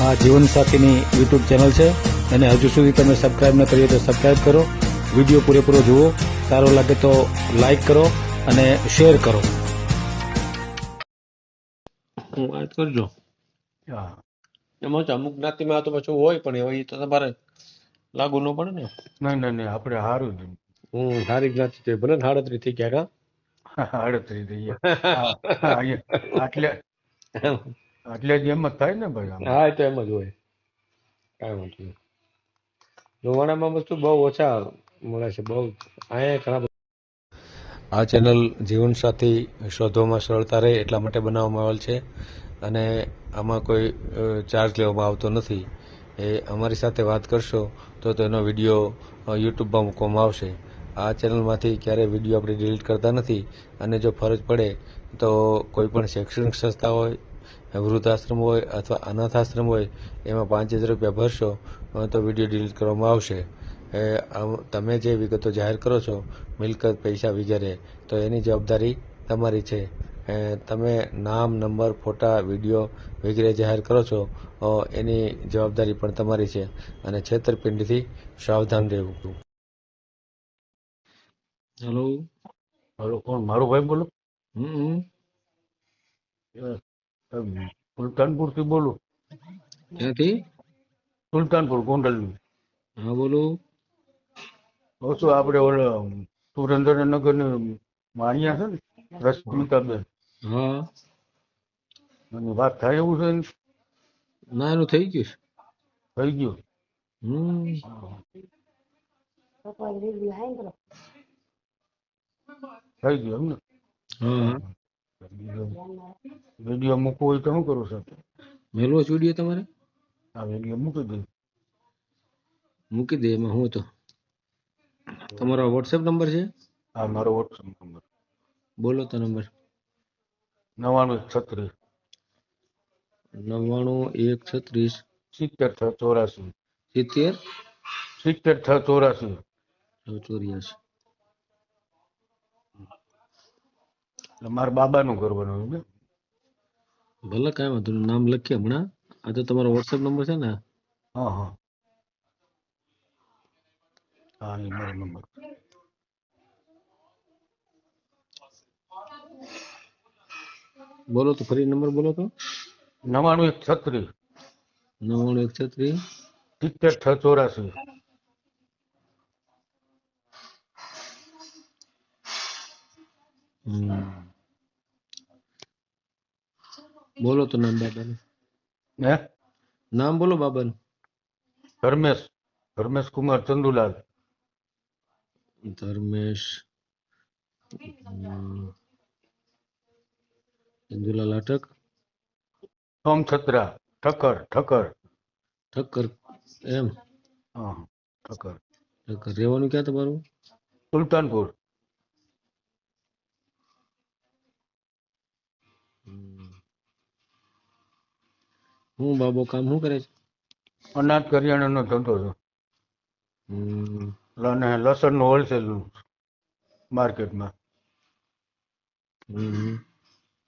આ જીવનસાથીની YouTube channel છે અને હજુ સુધી તમે સબસ્ક્રાઇબ ન કરી હોય તો સબસ્ક્રાઇબ કરો. વિડીયો પૂરેપૂરો જુઓ, સારો લાગે તો લાઈક કરો અને શેર કરો. વાત કરજો. હા, એમાં તો અમુક જ્ઞાતિમાં તો પાછું હોય, પણ એ તો તમારે લાગુ ન પડે ને. નહીં, આપણે સારું જ સારી જ્ઞાતિ છે, ભલે 38 થઈ ગયા આડત્રી થઈ ગયા. આટલે આટલે જ એમ જ થાય ને ભાઈ. હા, એ તો એમ જ હોય, કાંઈ વાંધો નહીં. લોવાણામાં વસ્તુ બહુ ઓછા મળે છે, બહુ અહીંયા ઘણા બધા. આ ચેનલ જીવનસાથી શોધવામાં સરળતા રહે એટલા માટે બનાવવામાં આવેલ છે અને આમાં કોઈ ચાર્જ લેવામાં આવતો નથી. એ અમારી સાથે વાત કરશો તો તેનો વિડીયો યુટ્યુબમાં મૂકવામાં આવશે. આ ચેનલમાંથી ક્યારેય વિડીયો આપણે ડિલીટ કરતા નથી અને જો ફરજ પડે તો કોઈ પણ શૈક્ષણિક સંસ્થા હોય, વૃદ્ધાશ્રમ હોય અથવા અનાથાશ્રમ હોય, એમાં 5000 રૂપિયા ભરશો તો વિડીયો ડિલીટ કરવામાં આવશે. તમે જે વિગતો જાહેર કરો છો, મિલકત, પૈસા વગેરે, તો એની જવાબદારી તમારી છે. તમે નામ, નંબર, ફોટા, વિડીયો વગેરે જાહેર કરો છો, એની જવાબદારી પણ તમારી છે અને છેતરપિંડીથી સાવધાન રહેવું. હેલો. હલો, કોણ? મારો ભાઈ બોલો. સુલતાનપુર થી બોલું. ક્યાંથી? સુલતાનપુર ગોંડલ. હા, બોલો. શું આપણે ઓલા સુરેન્દ્રનગર ની માણિયા છે ને, રશ્મિકાબેન, હા, એની વાત થાય એવું છે ને? ના, એનું થઈ ગયું. થઈ ગયું. થઈ ગયું એમ ને? હા, વિડીયો મૂકવો હોય તો શું કરું સર? મેલવો છે વિડીયો તમારે? આ વિડીયો મૂકી દઉં. મૂકી દે, એમાં હું તો. તમારો વોટ્સએપ નંબર છે? આ મારો વોટ્સઅપ નંબર. બોલો તો નંબર. 9936 99 136 76 70 684. 84. મારા બાબાનું કરવાનું છે. ભલે, કાંઈ વાંધો નહીં, નામ લખીએ હમણાં. આ તો તમારો વોટ્સએપ નંબર છે ને? હા હા હા, એ મારો નંબર. બોલો તો, ફરી નંબર બોલો તો. 99 136 70 684. બોલો તો નામ બાબાનું. હે? નામ બોલો બાબાનું. ધર્મેશ કુમાર ચંદુલાલ. ધર્મેશ ચંદુલાલ અટક. સોમછત્રા ઠક્કર. ઠક્કર. એમ? હા, ઠક્કર. ઠક્કર. રહેવાનું ક્યાં તમારું? સુલતાનપુર. હું બાબો કામ શું કરે છે? અનાજ કરિયાણાનો ધંધો છે અને લસણનું હોલસેલ માર્કેટમાં.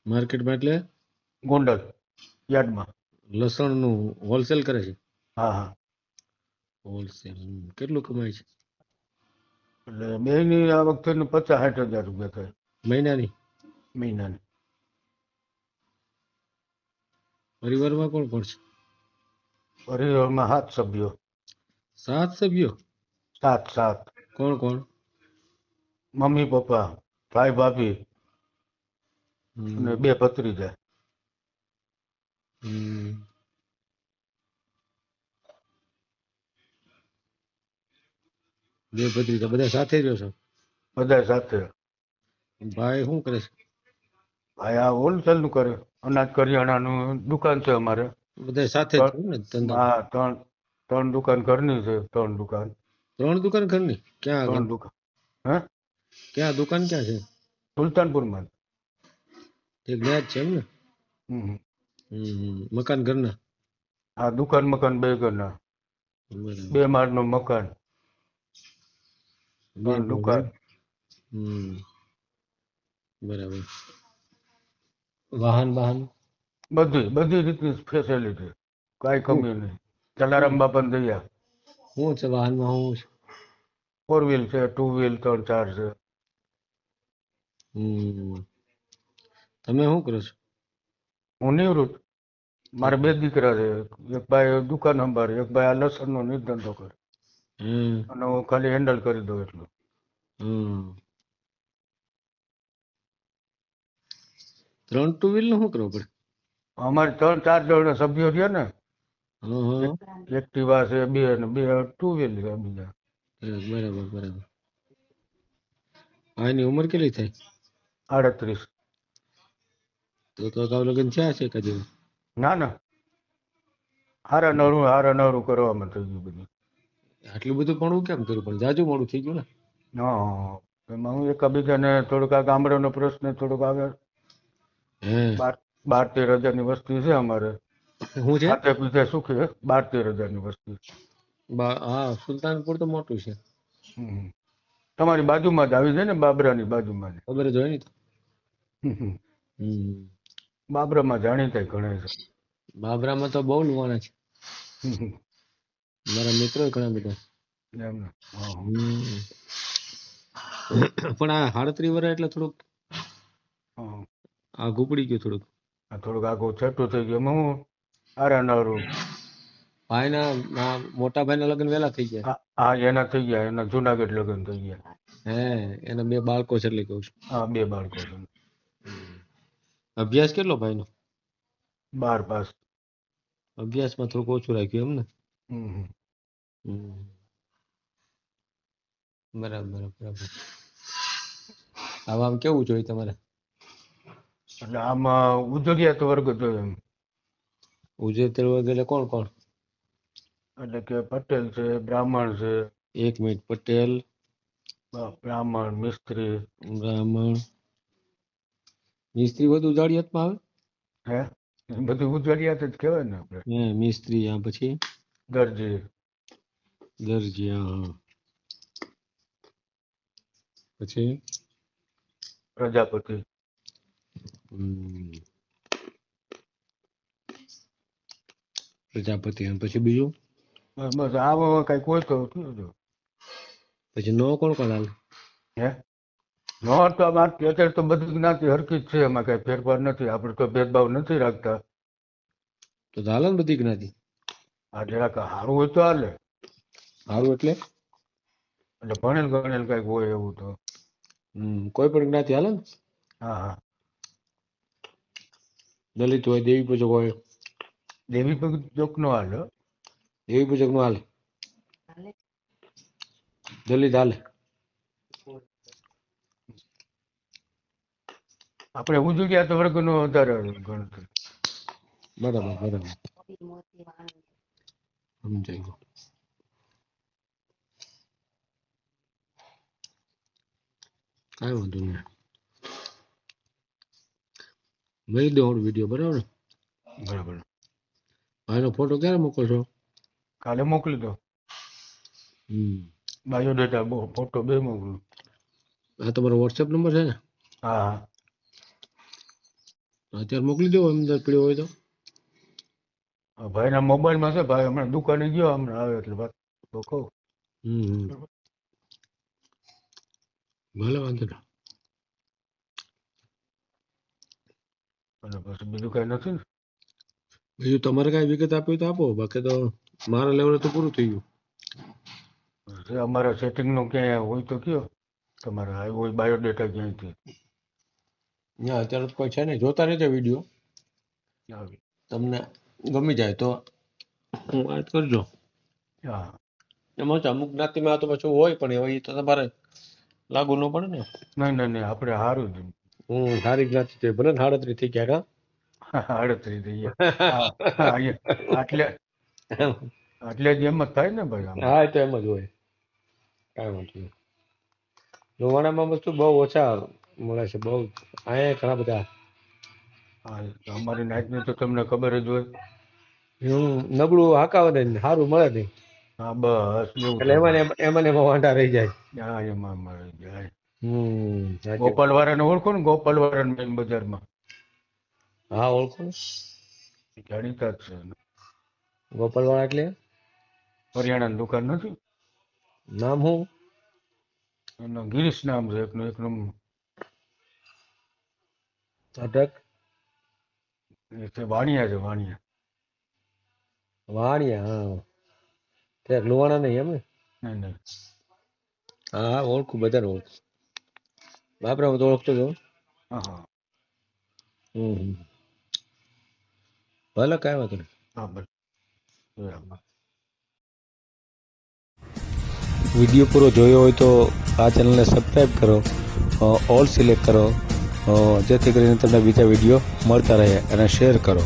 માર્કેટમાં એટલે? ગોંડલ યાર્ડમાં. લસણનું હોલસેલ કરે છે? હા હા. હોલસેલ. કેટલું કમાય છે? એટલે બેની આ વખતે 50-60 હજાર રૂપિયા થાય મહિનાની? મહિનાની. પરિવારમાં કોણ કોણ છે? પરિવારમાં 7 સભ્યો. 7 સભ્યો? 7. કોણ કોણ? મમ્મી, પપ્પા, ભાઈ, ભાભી અને 2 ભત્રીજા. બે ભત્રીજા. બધા સાથે રહ્યો છો? બધા સાથે. ભાઈ શું કરે છે? ભાઈ આ હોલસેલ નું કરે, અનાજ કરિયાણાનું દુકાન છે અમારે. બધા સાથે જ ને ધંધા? હા, 3 દુકાન ઘરની છે. 3 દુકાન. 3 દુકાન ઘરની? ક્યાં આગળ? 3 દુકાન. હે? ક્યાં દુકાન ક્યાં છે? સુલતાનપુરમાં. એક જ્ઞાત છે એમ ને? મકાન ઘરના? હા, દુકાન મકાન 2 ઘરના. 2 માળનું મકાન. 3 દુકાન. બરાબર. વાહન? બધી રીતની ફેસિલિટી. કાંઈ કમી નહીં. જલારામ બાપાની દયા. શું છે વાહનમાં? શું છે? 4 વ્હીલ છે, 2 વ્હીલ 3-4 છે. તમે શું કરો છો? હું નિવૃત્ત. મારે 2 દીકરા છે. એક ભાઈ દુકાન સંભાળે, એક ભાઈ આ લસણનો નિર્ધંધો કરે. અને હું ખાલી હેન્ડલ કરી દઉં એટલું. 3 ટુ વ્હીલ નું શું કરવું પડે? અમારે 3-4 જણા સભ્યો છે ને. હં. એક્ટિવા છે 2 અને 2 2 વ્હીલ છે બીજા. બરાબર બરાબર. આની ઉંમર કેટલી થાય? 38. તો તાવ લગન થયા છે કદી? ના ના, હારા નવરું કરવામાં થઈ ગયું બધું. આટલું બધું પણ કેમ કર્યું? પણ જાજુ મોડું થઈ ગયું ને. હા, એમાં હું એકાબીજાને થોડુંક આ ગામડાનો પ્રશ્ન થોડુંક આગળ. હે 12-13 હજારની વસ્તી છે અમારે. શું છે? ખાતે પીતે સુખી 12-13 હજારની વસ્તી. હા, સુલતાનપુર તો મોટું છે. હમ. તમારી બાજુમાં જ આવી જાય ને, બાબરાની બાજુમાં જ. ખબર જ હોય ને તો. હમ. બાબરામાં જાણીતા ઘણા છે. બાબરામાં તો બહુ લુવાણા છે. હમ. મારા મિત્રો ઘણા બધા. એમને. હા. પણ આ 38 વર્ષ એટલે થોડુંક હા. આઘું પડી ગયું થોડુંક. આ થોડુંક આગળ છઠ્ઠું થઈ ગયું. એમાં હું હારા નવરું. ભાઈના મોટા ભાઈના લગ્ન વહેલા થઈ ગયા. હા, એના થઈ ગયા. એના જુનાગઢ લગ્ન થઈ ગયા. હે એના 2 બાળકો છે એટલે કહું છું. હા, 2 બાળકો છે. અભ્યાસ કેટલો ભાઈનો? 12 પાસ. અભ્યાસમાં થોડુંક ઓછું રાખ્યું એમ ને? હમ. બરાબર બરાબર. હવે આમ કેવું જોઈએ તમારે? એટલે આમાં ઉજળિયાત વર્ગ જોઈએ એમ. ઉજેતર વગેરે કોણ કોણ? એટલે કે પટેલ છે, બ્રાહ્મણ છે. 1 મિનિટ. પટેલ, બ્રાહ્મણ, મિસ્ત્રી. બ્રાહ્મણ, મિસ્ત્રી બધું જાડિયાતમાં આવે? હે, બધું ઉજળિયાત જ કહેવાય ને આપણે. હે મિસ્ત્રી. આ પછી દરજી. દરજી. હા. પછી પ્રજાપતિ. પ્રજાપતિ. અને પછી બીજું? બસ આવો કઈ કોઈ તો થયું જો. પછી નો કોણ કોણ હાલે? હે, નો તો અત્યારે તો બધી જ્ઞાતિ હરખી જ છે. એમાં કઈ ફેરફાર નથી. આપણે તો ભેદભાવ નથી રાખતા. તો હાલે ને બધી જ્ઞાતિ? આ જરાક સારું હોય તો હાલે. સારું એટલે ભણેલ ગણેલ કઈક હોય એવું તો. કોઈ પણ જ્ઞાતિ હાલે ને? હા હા. દલિત હોય, દેવી પૂજક હોય. દેવી પૂજક નો હાલે. દેવી પૂજક નો હાલે? દલિત હાલે? આપણે ઉજળિયાત વર્ગ નો વધારે ગણતરી. બરાબર બરાબર. સમજાઈ ગયું. કાંઈ વાંધો નહીં. મેં દો વિડીયો બરાબર ને? બરાબર. ભાઈનો ફોટો ક્યારે મોકલશો? કાલે મોકલી દો. બાયોડેટા ફોટો 2 મોકલું. આ તમારો વોટ્સએપ નંબર છે ને? હા હા. અત્યારે મોકલી દો અંદર પીડ્યો હોય તો. ભાઈના મોબાઈલમાં છે. ભાઈ હમણાં દુકાને ગયો, હમણાં આવે એટલે વાત તો કહું. ભલે વાંધો નહીં. અને પછી બીજું કઈ નથી ને? બીજું તમારે કઈ વિગત આપવી તો આપો. બાકી તો મારા લેવલે તો પૂરું થઈ ગયું. અમારા સેટિંગ નું ક્યાંય હોય તો કયો. તમારે આવ્યો હોય બાયોડેટા ક્યાંયથી? અત્યારે તો કોઈ છે નહીં. જોતા રહેજો વિડીયો. તમને ગમી જાય તો વાત કરજો. હા. એમાં અમુક જ્ઞાતિમાં તો પાછું હોય, પણ એ તો તમારે લાગુ ન પડે ને. નહીં આપણે સારું જ. સારી જ્ઞાતિ છે. ભલે 38 થઈ ગયા. 38 થઈ ગયા. એટલે જ એમ જ થાય ને ભાઈ. હા, એ તો એમ જ હોય. કાંઈ વાંધો નહીં. લોવાણામાં વસ્તુ બહુ ઓછા મળે છે. બહુ અહીંયા ઘણા બધા. અમારી નાઈટની તો તમને ખબર જ હોય. નબળું હાકાવે ને સારું મળે નહીં. હા બસ એટલે એમાં વાંઢા રહી જાય. હા, એમાં મળી જાય. ગોપાલવાળાને ઓળખો ને? ગોપાલવાળા મેન બજારમાં. હા, ઓળખો ને. જાણીતા જ છે. ગોપાલવાળા એટલે હરિયાણાની દુકાન નથી, નામ શું? એનું ગિરીશ નામ છે એકનું, એકનું અટક એ છે વાણિયા છે, વાણિયા. વાણિયા, હા. ત્યાં લુવાણા નહીં એમ ને? નહીં નહીં. હા હા, ઓળખું, બધાને ઓળખું. બાપરા હું તો ઓળખતો જ હોઉં. હા હા હમ. ભલે કાંઈ વાંધો નહીં. હા બસ બરાબર. વિડીયો પૂરો જોયો હોય તો આ ચેનલને સબસ્ક્રાઈબ કરો, ઓલ સિલેક્ટ કરો, જેથી કરીને તમને બીજા વિડીયો મળતા રહે, અને શેર કરો.